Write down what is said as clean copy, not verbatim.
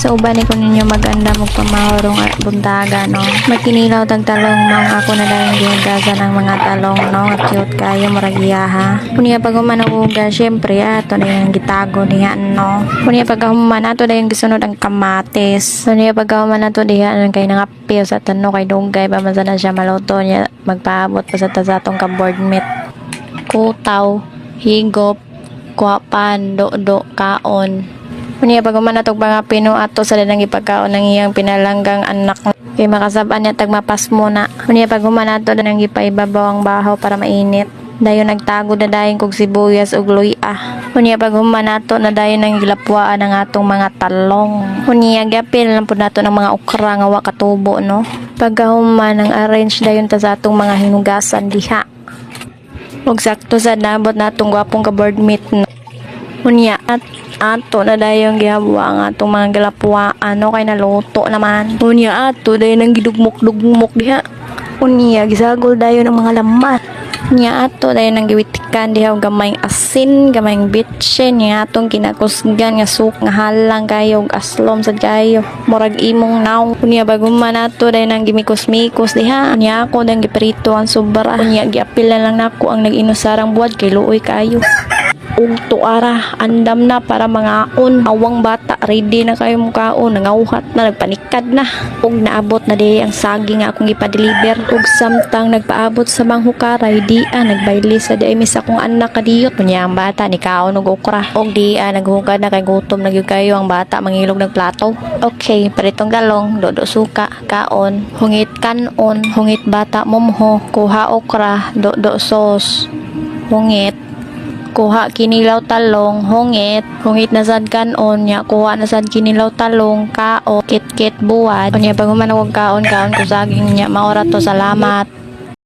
So uban ni ko ninyo maganda magpamahorong buntaga no. Magkinilaw tag talong no, ako na lang gihugasan ng mga talong no, cute kayo muragiya ha. Kunya pag humanuga syempre ato na yung gitago niya no. Kunya pag human ato na yung gisunod ang kamatis. Kunya pag human ato diha ang kay nangapiw sa tano kay dugay pa man sana siya maluto niya magpaabot pa sa tatong ka board meat. Kutaw, higop, kuwapan, do kaon. Kunya pag manatog mga pino ato sa dalang ipagkaon ng iyang pinalanggang anak kay makasaban niya tagmapas muna. Kunya pag humanato na nang ipaibabaw ang bahaw para mainit. Dayon nagtago na dayon kog sibuyas ug luya. Kunya pag humanato na dayon nang gilapwaan ang atong mga talong. Kunya gyapil lang pud nato ng mga okra nga wa katubo no. Pagkahuman ang arrange dayon ta sa atong mga hinugasan diha. Ug sakto sa nabot natong gwapong ka board meat no. Kunya at ato na dayon gihabwa ang atong mga galapwaan no kay naluto naman. Kunya ato dayon nang gidugmok-dugmok diha. Kunya gisagol dayon ang mga laman. Kunya ato dayon nang giwitikan diha og gamayng asin, gamayng bitsin niya atong kinakusgan nga suk nga halang kayo og aslom sad kayo. Murag imong naw. Kunya bago man ato dayon nang gimikos-mikos diha. Kunya ako nang giprito ang sobra. Kunya giapil na lang nako ang nag-inusarang buwad kay luoy kayo. Ug tuara andam na para mangaon awang bata ready na kayo mukaon nangawhat na nagpanikad na ug naabot na di ang saging nga akong gipa-deliver ug samtang nagpaabot sa manghukaray di nagbayli sa di mis akong anak kadiyot kunya ang bata ni kaon og okra ug di naghugad na kay gutom na gyud kayo ang bata mangilog ng plato. Okay, paritong galong dodo suka kaon hungit kanon hungit bata momho kuha okra dodo sauce hungit kuha kinilaw talong hungit na sad kanon nya kuha na sad kinilaw talong kao kit buwad kunya pag humanawag kaon ko saging nya maora to salamat.